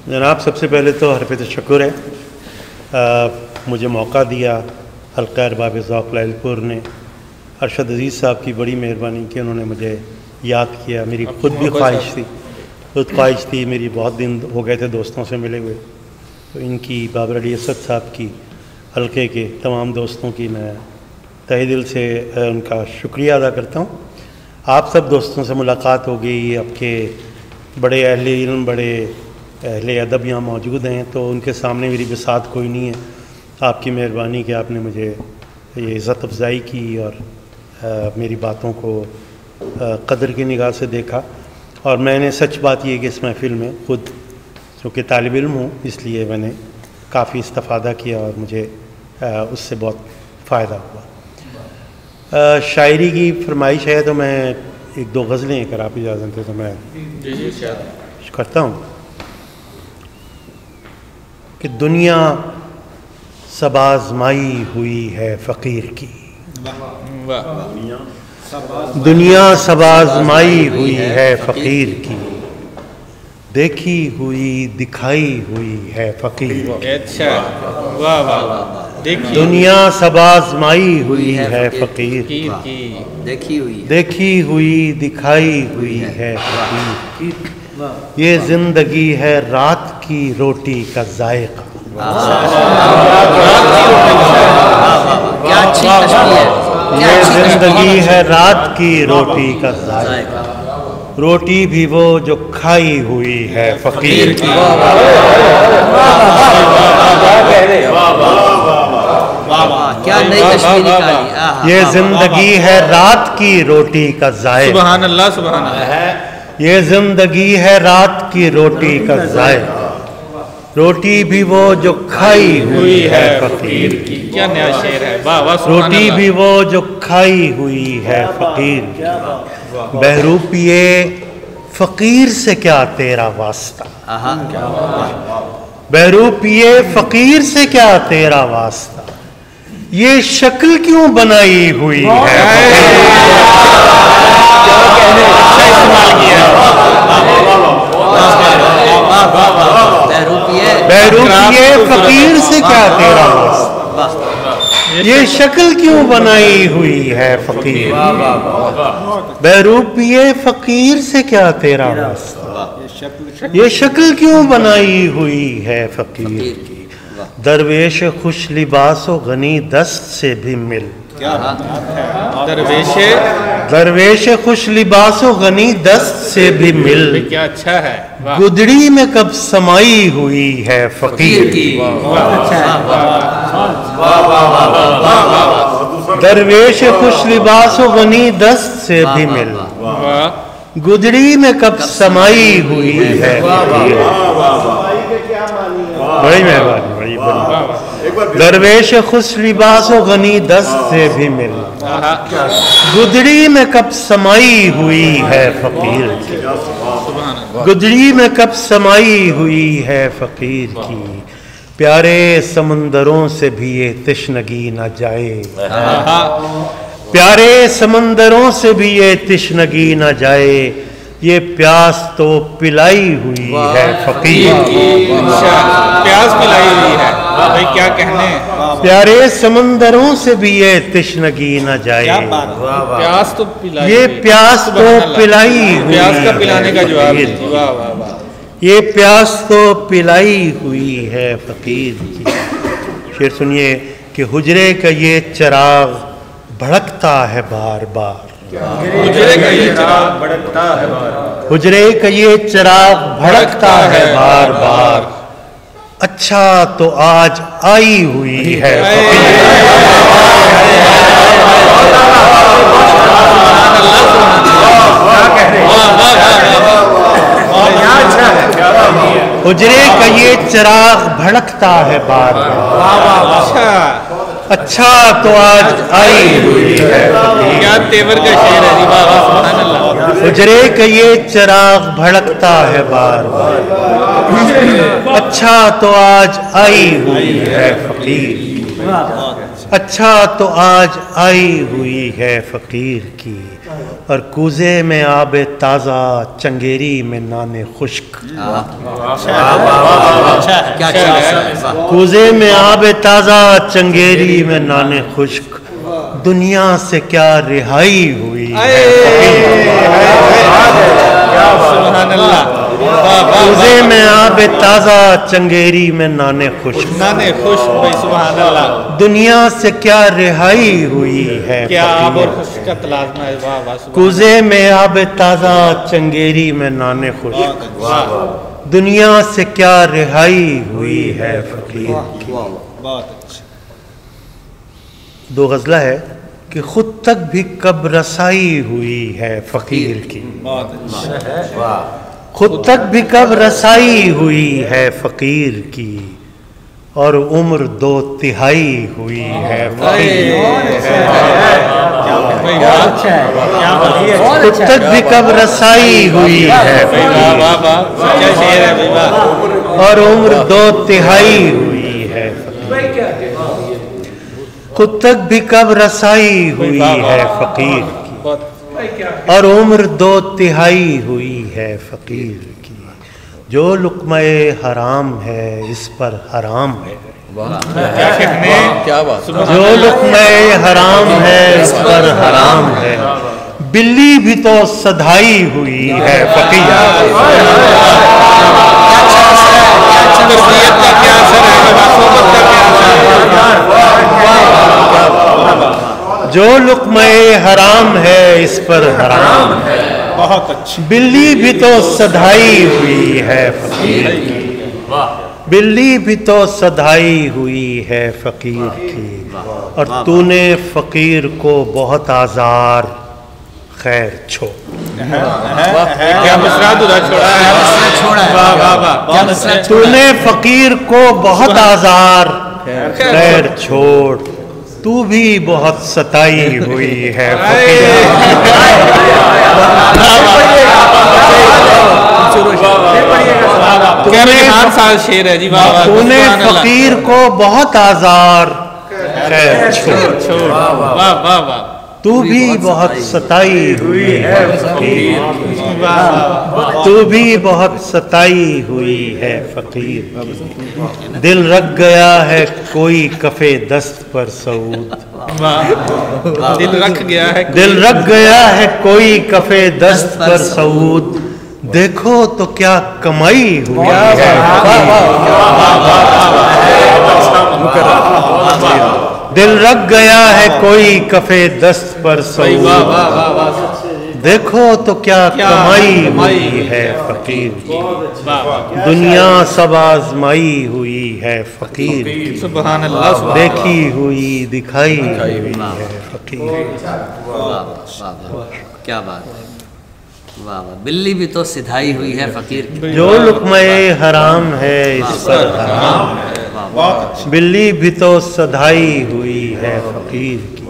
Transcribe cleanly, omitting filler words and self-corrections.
जनाब, सबसे पहले तो हरफ तशक्कुर है, मुझे मौका दिया हल्का अरबाब ज़ौक़ लाइलपुर ने। अरशद अज़ीज़ साहब की बड़ी मेहरबानी कि उन्होंने मुझे याद किया। मेरी खुद भी ख्वाहिश थी, मेरी बहुत दिन हो गए थे दोस्तों से मिले हुए, तो इनकी बाबर अली असद साहब की हल्के के तमाम दोस्तों की मैं तहे दिल से उनका शुक्रिया अदा करता हूँ। आप सब दोस्तों से मुलाकात हो गई, आपके बड़े अहले इल्म, बड़े अहले अदब यहाँ मौजूद हैं, तो उनके सामने मेरी बिसात कोई नहीं है। आपकी मेहरबानी कि आपने मुझे ये इज़्ज़त अफ़ज़ाई की और मेरी बातों को कदर की निगाह से देखा। और मैंने सच बात ये कि इस महफ़िल में ख़ुद चूँकि तालिब इल्म हूँ, इसलिए मैंने काफ़ी इस्तिफ़ादा किया और मुझे उससे बहुत फ़ायदा हुआ। शायरी की फरमाइश है तो मैं एक दो गज़लें अगर आप इजाज़त दें तो मैं करता हूँ कि दुनिया सब आज़माई हुई है फ़कीर की, दुनिया सब आज़माई हुई है फ़कीर की, देखी हुई दिखाई हुई है फ़कीर की। अच्छा, वाह वाह वाह। दुनिया सब आज़माई हुई है फ़कीर की, देखी हुई दिखाई हुई है फ़कीर की। ये ज़िंदगी है रात की रोटी का जायका। ये ज़िंदगी है रात की रोटी का जायका, रोटी भी वो जो खाई हुई है फ़कीर की। क्या नई तशबीह निकाली। ये ज़िंदगी है रात की रोटी का जायका। सुभान अल्लाह, सुभान अल्लाह। ये ज़िंदगी है रात की रोटी का जायका, रोटी भी वो जो खाई हुई है फ़कीर की। क्या नया शेर है, वाह वाह। रोटी भी वो जो खाई हुई है फ़कीर की। बहरूपिए फ़कीर से क्या तेरा वास्ता, बहरूपिए फ़कीर से क्या तेरा वास्ता, ये शक्ल क्यों बनाई हुई है। बहरूपिए फ़कीर से क्या तेरा वास्ता, ये शक्ल क्यों बनाई हुई है फ़कीर। बहरूपिए फ़कीर से क्या तेरा वास्ता, ये शक्ल क्यों बनाई हुई है फ़कीर की। दरवेश खुश लिबासो गनी दस्त से भी मिल, दरवेश खुश लिबासो गनी दस्त से भी मिल, क्या अच्छा है। गुदड़ी में कब समाई हुई है फ़कीर की। दरवेश खुश लिबासो गनी दस्त से भी मिल, गुदड़ी में कब समाई हुई है फ़कीर। बड़ी मेहरबानी, बड़ी बड़ी। दरवेश खुश लिबासो गनी दस्त से भी मिल, गुदड़ी में कब समाई हुई है फ़कीर की। गुदड़ी में कब समाई हुई है फ़कीर की। प्यारे समंदरों से भी ये तिश्नगी न जाए, प्यारे समंदरों से भी ये तिश्नगी न जाए, ये प्यास तो पिलाई हुई है फ़कीर की। प्यास पिलाई हुई है भाई, क्या कहने। प्यारे समंदरों से भी ये तिश्नगी न जाए, प्यास तो पिलाई, ये प्यास तो पिलाई हुई, प्यास का पिलाने का जवाब। वाह वाह वाह। ये प्यास तो पिलाई हुई है फ़कीर की। शेर सुनिए कि हुजरे का ये चिराग भड़कता है बार बार, हुजरे का ये चिराग भड़कता है, हुजरे का ये चिराग भड़कता है बार बार, अच्छा तो आज आई हुई है हुजरे का ये चिराग भड़कता है बार बार, अच्छा तो आज आई हुई है। क्या तेवर का शेर है। सुभान अल्लाह। हुजरे का ये चिराग भड़कता है बार बार, अच्छा तो आज आई हुई है फ़कीर की, अच्छा तो आज आई हुई है फ़कीर की। और कूजे में आब ताज़ा चंगेरी में नाने खुश्क। कूजे में आब ताज़ा चंगेरी में नाने खुश्क, दुनिया से क्या रिहाई हुई है। कूजे में आब ताज़ा चंगेरी में नाने खुश्क, नाने खुश्क भाई सुभान अल्लाह। दुनिया से क्या रिहाई हुई है। क्या आब और खुश्क का तलाज़मा है। वाह वाह। कूजे में आब ताज़ा चंगेरी में नाने खुश्क, दुनिया से क्या रिहाई हुई है फकीर की। बहुत अच्छा। दो गज़ला है कि खुद तक भी कब रसाई हुई है फकीर की। बहुत अच्छा। खुद तक भी कब रसाई हुई है फकीर की, और उम्र 2/3 हुई है फकीर। खुद तक भी कब रसाई हुई है और उम्र 2/3 हुई है। खुद तक भी कब रसाई हुई है फकीर की, और उम्र 2/3 हुई है फकीर की। जो लुक़्मे हराम है इस पर हराम है। क्या बात। जो लुक़्मे हराम है इस पर हराम है, बिल्ली भी तो सधाई हुई है फकीर। जो लुक़्मे हराम है इस पर हराम है, बहुत अच्छी। बिल्ली भी तो सधाई हुई है फकीर की। बिल्ली भी तो सधाई हुई है फकीर की, और तूने फकीर को बहुत आज़ार खैर छोड़। क्या मसरात उधर छोड़ा है। वाह वाह वाह। तूने फकीर को बहुत आज़ार खैर छोड़, तू भी बहुत सताई हुई है शेर है जी। वाह। तूने फकीर को बहुत आज़ार खैर छोड़, वाह वाह वाह। तू भी बहुत सताई हुई है फकीर। तू भी बहुत सताई हुई है फकीर। दिल रख गया है कोई कफे दस्त पर सऊद। दिल रख गया है। दिल रख गया है कोई कफे दस्त पर सऊद, देखो तो क्या कमाई हुई है। दिल रख गया है कोई कफे दस्त पर सऊद, देखो तो क्या कमाई हुई है फकीर की। दुनिया सब आजमाई हुई है फकीर की। सुभान अल्लाह। देखी हुई दिखाई हुई है फकीर। क्या बात है। वाह वाह। बिल्ली भी तो सिधाई हुई है फकीर की। जो लुक़्मे हराम है इस पर हराम है, बिल्ली भी तो सधाई हुई है फकीर की।